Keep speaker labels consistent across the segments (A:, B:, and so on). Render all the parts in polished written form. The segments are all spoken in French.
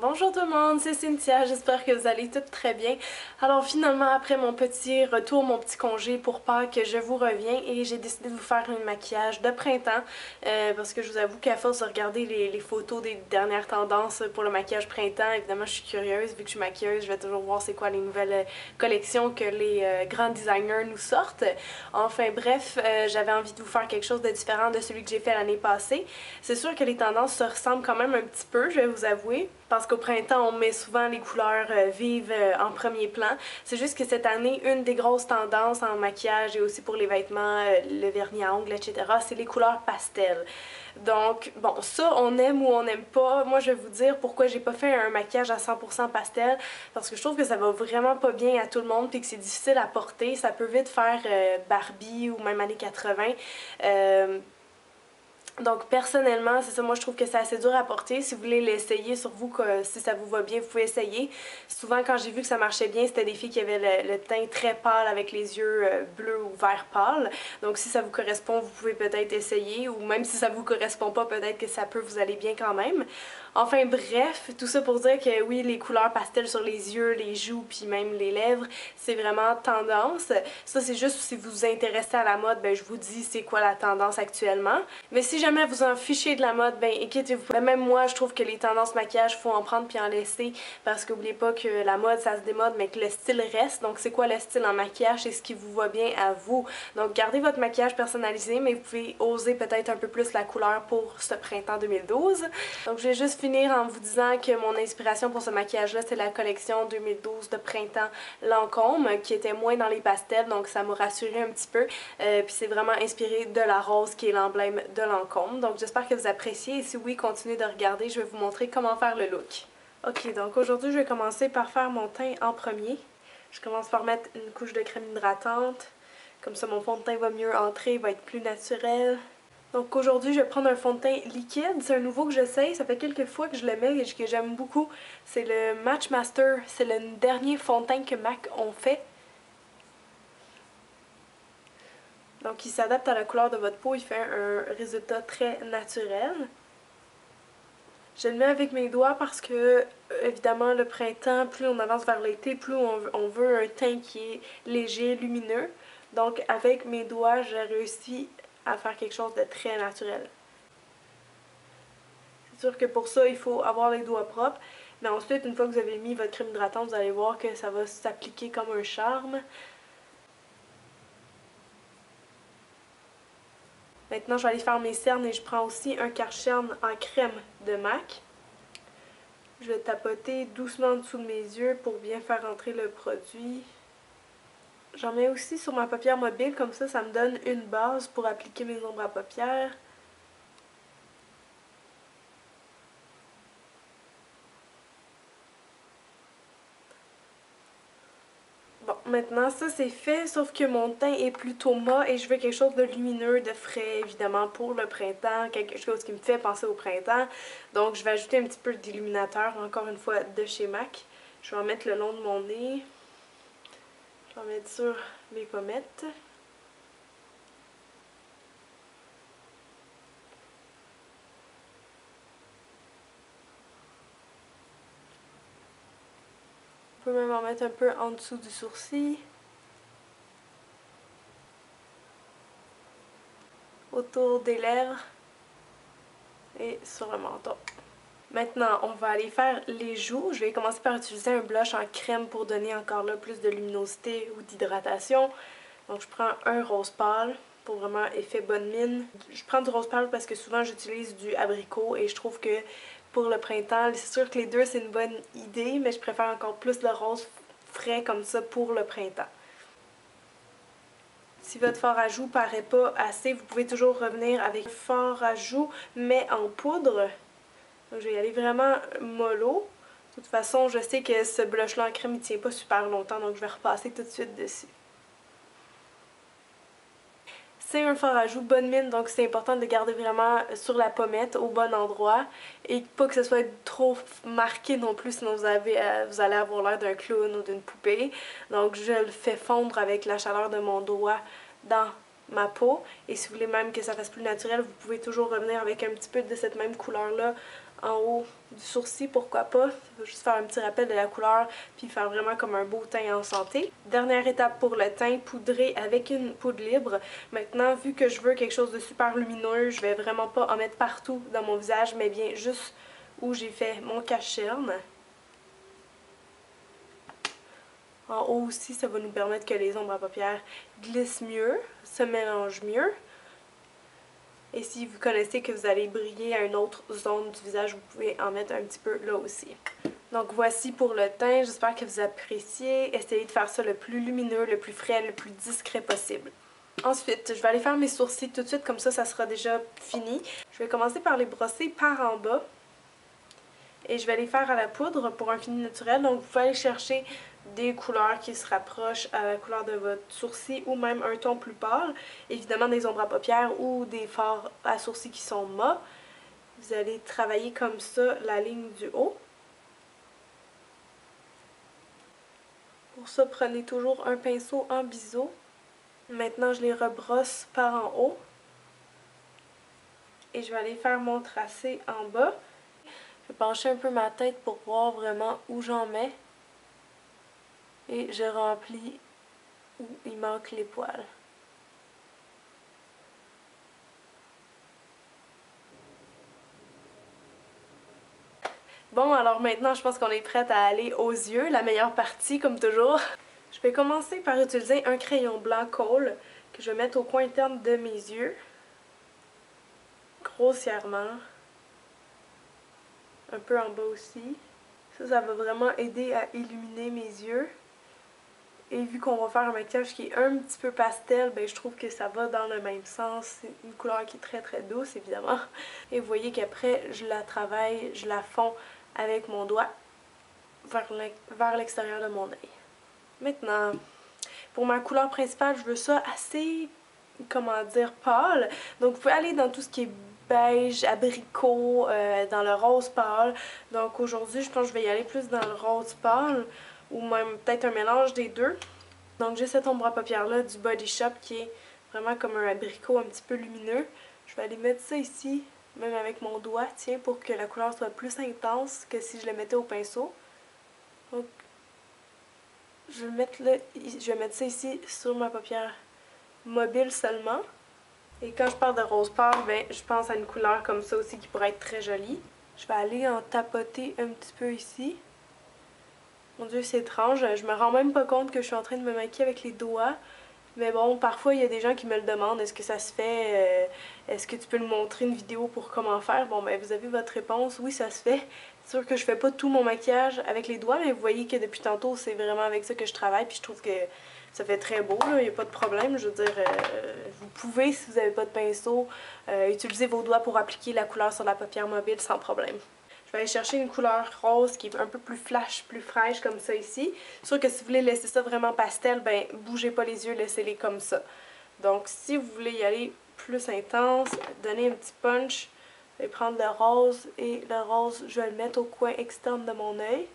A: Bonjour tout le monde, c'est Cynthia, j'espère que vous allez toutes très bien. Alors finalement, après mon petit retour, mon petit congé pour Pâques, je vous reviens et j'ai décidé de vous faire un maquillage de printemps parce que je vous avoue qu'à force de regarder les photos des dernières tendances pour le maquillage printemps, évidemment je suis curieuse, vu que je suis maquilleuse, je vais toujours voir c'est quoi les nouvelles collections que les grands designers nous sortent. Enfin bref, j'avais envie de vous faire quelque chose de différent de celui que j'ai fait l'année passée. C'est sûr que les tendances se ressemblent quand même un petit peu, je vais vous avouer. Parce qu'au printemps, on met souvent les couleurs vives en premier plan. C'est juste que cette année, une des grosses tendances en maquillage et aussi pour les vêtements, le vernis à ongles, etc., c'est les couleurs pastel. Donc, bon, ça, on aime ou on n'aime pas. Moi, je vais vous dire pourquoi j'ai pas fait un maquillage à 100% pastel. Parce que je trouve que ça va vraiment pas bien à tout le monde puis que c'est difficile à porter. Ça peut vite faire Barbie ou même années 80. Donc personnellement, c'est ça, moi je trouve que c'est assez dur à porter. Si vous voulez l'essayer sur vous, si ça vous va bien, vous pouvez essayer. Souvent quand j'ai vu que ça marchait bien, c'était des filles qui avaient le teint très pâle avec les yeux bleus ou vert pâle. Donc si ça vous correspond, vous pouvez peut-être essayer. Ou même si ça vous correspond pas, peut-être que ça peut vous aller bien quand même. Enfin bref, tout ça pour dire que oui, les couleurs pastel sur les yeux, les joues, puis même les lèvres, c'est vraiment tendance. Ça c'est juste si vous vous intéressez à la mode, ben je vous dis c'est quoi la tendance actuellement. Mais si jamais vous en fichez de la mode, ben inquiétez-vous pas. Même moi, je trouve que les tendances maquillage, faut en prendre puis en laisser parce qu'oubliez pas que la mode, ça se démode, mais que le style reste. Donc c'est quoi le style en maquillage? C'est ce qui vous va bien à vous. Donc gardez votre maquillage personnalisé, mais vous pouvez oser peut-être un peu plus la couleur pour ce printemps 2012. Donc je vais juste finir en vous disant que mon inspiration pour ce maquillage-là, c'est la collection 2012 de printemps Lancôme, qui était moins dans les pastels, donc ça m'a rassurée un petit peu. Puis c'est vraiment inspiré de la rose qui est l'emblème de Lancôme. Donc j'espère que vous appréciez et si oui, continuez de regarder, je vais vous montrer comment faire le look. Ok, donc aujourd'hui je vais commencer par faire mon teint en premier. Je commence par mettre une couche de crème hydratante. Comme ça mon fond de teint va mieux entrer, va être plus naturel. Donc aujourd'hui, je vais prendre un fond de teint liquide. C'est un nouveau que j'essaye. Ça fait quelques fois que je le mets et que j'aime beaucoup. C'est le Match Master. C'est le dernier fond de teint que MAC ont fait. Donc il s'adapte à la couleur de votre peau. Il fait un résultat très naturel. Je le mets avec mes doigts parce que, évidemment, le printemps, plus on avance vers l'été, plus on veut un teint qui est léger, lumineux. Donc avec mes doigts, j'ai réussi à faire quelque chose de très naturel. C'est sûr que pour ça, il faut avoir les doigts propres. Mais ensuite, une fois que vous avez mis votre crème hydratante, vous allez voir que ça va s'appliquer comme un charme. Maintenant, je vais aller faire mes cernes et je prends aussi un Karcher en crème de MAC. Je vais tapoter doucement en dessous de mes yeux pour bien faire entrer le produit. J'en mets aussi sur ma paupière mobile, comme ça me donne une base pour appliquer mes ombres à paupières. Bon, maintenant ça c'est fait, sauf que mon teint est plutôt mat et je veux quelque chose de lumineux, de frais évidemment pour le printemps, quelque chose qui me fait penser au printemps. Donc je vais ajouter un petit peu d'illuminateur, encore une fois de chez MAC. Je vais en mettre le long de mon nez. Je vais en mettre sur mes pommettes. On peut même en mettre un peu en dessous du sourcil. Autour des lèvres et sur le menton. Maintenant, on va aller faire les joues. Je vais commencer par utiliser un blush en crème pour donner encore là plus de luminosité ou d'hydratation. Donc je prends un rose pâle pour vraiment effet bonne mine. Je prends du rose pâle parce que souvent j'utilise du abricot et je trouve que pour le printemps, c'est sûr que les deux c'est une bonne idée, mais je préfère encore plus le rose frais comme ça pour le printemps. Si votre fard à joues paraît pas assez, vous pouvez toujours revenir avec un fard à joues, mais en poudre. Donc, je vais y aller vraiment mollo. De toute façon, je sais que ce blush-là en crème, il tient pas super longtemps, donc je vais repasser tout de suite dessus. C'est un fard à joues bonne mine, donc c'est important de le garder vraiment sur la pommette, au bon endroit, et pas que ce soit trop marqué non plus, sinon vous allez avoir l'air d'un clown ou d'une poupée. Donc je le fais fondre avec la chaleur de mon doigt dans ma peau. Et si vous voulez même que ça fasse plus naturel, vous pouvez toujours revenir avec un petit peu de cette même couleur-là en haut du sourcil, pourquoi pas. Ça va juste faire un petit rappel de la couleur, puis faire vraiment comme un beau teint en santé. Dernière étape pour le teint, poudrer avec une poudre libre. Maintenant, vu que je veux quelque chose de super lumineux, je vais vraiment pas en mettre partout dans mon visage, mais bien juste où j'ai fait mon cache-cerne. En haut aussi, ça va nous permettre que les ombres à paupières glissent mieux, se mélangent mieux. Et si vous connaissez que vous allez briller à une autre zone du visage, vous pouvez en mettre un petit peu là aussi. Donc voici pour le teint, j'espère que vous appréciez. Essayez de faire ça le plus lumineux, le plus frais, le plus discret possible. Ensuite, je vais aller faire mes sourcils tout de suite, comme ça sera déjà fini. Je vais commencer par les brosser par en bas. Et je vais les faire à la poudre pour un fini naturel. Donc vous pouvez aller chercher des couleurs qui se rapprochent à la couleur de votre sourcil ou même un ton plus pâle. Évidemment des ombres à paupières ou des fards à sourcils qui sont mat. Vous allez travailler comme ça la ligne du haut. Pour ça, prenez toujours un pinceau en biseau. Maintenant, je les rebrosse par en haut. Et je vais aller faire mon tracé en bas. Je vais pencher un peu ma tête pour voir vraiment où j'en mets. Et je remplis où il manque les poils. Bon, alors maintenant, je pense qu'on est prête à aller aux yeux, la meilleure partie, comme toujours. Je vais commencer par utiliser un crayon blanc Kohl que je vais mettre au coin interne de mes yeux. Grossièrement. Un peu en bas aussi. Ça va vraiment aider à illuminer mes yeux. Et vu qu'on va faire un maquillage qui est un petit peu pastel, ben je trouve que ça va dans le même sens. C'est une couleur qui est très très douce, évidemment. Et vous voyez qu'après, je la travaille, je la fonds avec mon doigt vers l'extérieur de mon œil. Maintenant, pour ma couleur principale, je veux ça assez, comment dire, pâle. Donc vous pouvez aller dans tout ce qui est beige, abricot, dans le rose pâle. Donc aujourd'hui, je pense que je vais y aller plus dans le rose pâle ou même peut-être un mélange des deux. Donc j'ai cette ombre à paupières là du Body Shop qui est vraiment comme un abricot un petit peu lumineux. Je vais aller mettre ça ici, même avec mon doigt, tiens, pour que la couleur soit plus intense que si je le mettais au pinceau. Donc je vais mettre ça ici sur ma paupière mobile seulement. Et quand je parle de rose pâle, ben, je pense à une couleur comme ça aussi qui pourrait être très jolie. Je vais aller en tapoter un petit peu ici. Mon Dieu, c'est étrange. Je me rends même pas compte que je suis en train de me maquiller avec les doigts. Mais bon, parfois, il y a des gens qui me le demandent. Est-ce que ça se fait? Est-ce que tu peux me montrer une vidéo pour comment faire? Bon, ben, vous avez votre réponse. Oui, ça se fait. C'est sûr que je fais pas tout mon maquillage avec les doigts, mais vous voyez que depuis tantôt, c'est vraiment avec ça que je travaille. Puis je trouve que ça fait très beau, là. Il n'y a pas de problème. Je veux dire, vous pouvez, si vous n'avez pas de pinceau, utiliser vos doigts pour appliquer la couleur sur la paupière mobile sans problème. Je vais aller chercher une couleur rose qui est un peu plus flash, plus fraîche comme ça ici. C'est sûr que si vous voulez laisser ça vraiment pastel, ben bougez pas les yeux, laissez-les comme ça. Donc si vous voulez y aller plus intense, donner un petit punch, je vais prendre le rose et le rose, je vais le mettre au coin externe de mon œil.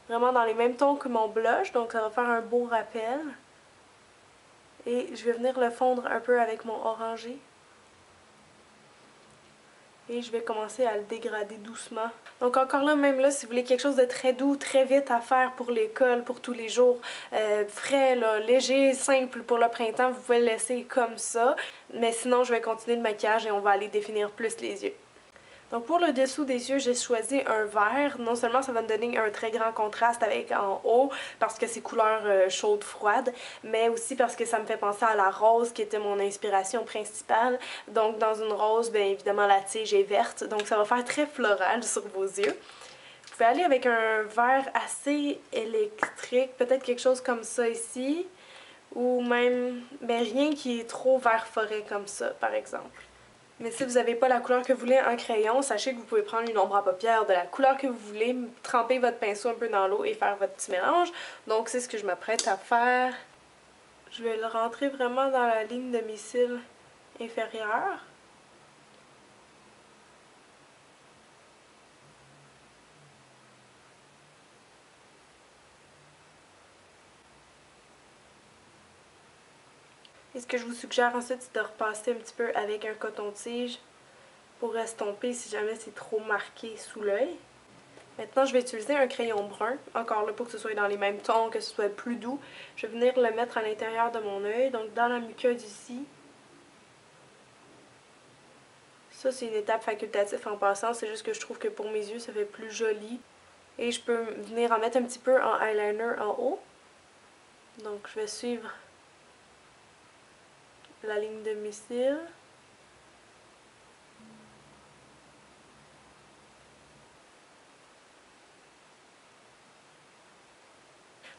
A: Vraiment dans les mêmes tons que mon blush, donc ça va faire un beau rappel. Et je vais venir le fondre un peu avec mon orangé. Et je vais commencer à le dégrader doucement. Donc encore là, même là, si vous voulez quelque chose de très doux, très vite à faire pour l'école, pour tous les jours, frais, là, léger, simple pour le printemps, vous pouvez le laisser comme ça. Mais sinon, je vais continuer le maquillage et on va aller définir plus les yeux. Donc pour le dessous des yeux, j'ai choisi un vert. Non seulement ça va me donner un très grand contraste avec en haut, parce que c'est couleur chaude-froide, mais aussi parce que ça me fait penser à la rose qui était mon inspiration principale. Donc dans une rose, bien évidemment la tige est verte, donc ça va faire très floral sur vos yeux. Vous pouvez aller avec un vert assez électrique, peut-être quelque chose comme ça ici, ou même ben, rien qui est trop vert forêt comme ça par exemple. Mais si vous n'avez pas la couleur que vous voulez en crayon, sachez que vous pouvez prendre une ombre à paupières de la couleur que vous voulez, tremper votre pinceau un peu dans l'eau et faire votre petit mélange. Donc c'est ce que je m'apprête à faire. Je vais le rentrer vraiment dans la ligne de mes cils inférieurs. Et Et ce que je vous suggère ensuite, c'est de repasser un petit peu avec un coton-tige pour estomper si jamais c'est trop marqué sous l'œil. Maintenant, je vais utiliser un crayon brun, encore là pour que ce soit dans les mêmes tons, que ce soit plus doux. Je vais venir le mettre à l'intérieur de mon œil, donc dans la muqueuse ici. Ça, c'est une étape facultative en passant, c'est juste que je trouve que pour mes yeux, ça fait plus joli. Et je peux venir en mettre un petit peu en eyeliner en haut. Donc, je vais suivre la ligne de mes cils.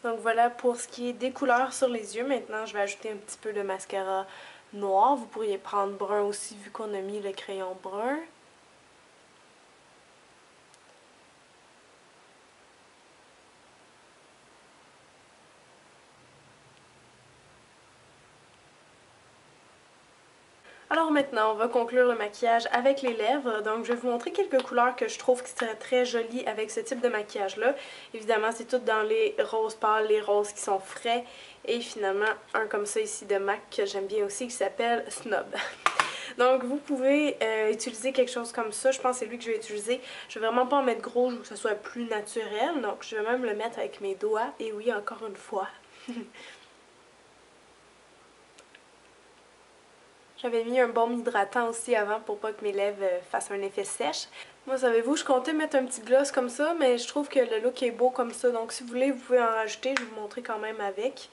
A: Donc voilà pour ce qui est des couleurs sur les yeux. Maintenant, je vais ajouter un petit peu de mascara noir. Vous pourriez prendre brun aussi vu qu'on a mis le crayon brun. Alors maintenant, on va conclure le maquillage avec les lèvres. Donc je vais vous montrer quelques couleurs que je trouve qui seraient très jolies avec ce type de maquillage-là. Évidemment, c'est tout dans les roses pâles, les roses qui sont frais. Et finalement, un comme ça ici de MAC que j'aime bien aussi qui s'appelle Snob. Donc vous pouvez utiliser quelque chose comme ça. Je pense que c'est lui que je vais utiliser. Je vais vraiment pas en mettre gros, je veux que ce soit plus naturel. Donc je vais même le mettre avec mes doigts. Et oui, encore une fois. J'avais mis un baume hydratant aussi avant pour pas que mes lèvres fassent un effet sèche. Moi, savez-vous, je comptais mettre un petit gloss comme ça, mais je trouve que le look est beau comme ça. Donc si vous voulez, vous pouvez en rajouter. Je vais vous montrer quand même avec.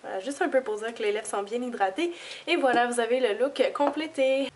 A: Voilà, juste un peu pour dire que les lèvres sont bien hydratées. Et voilà, vous avez le look complété.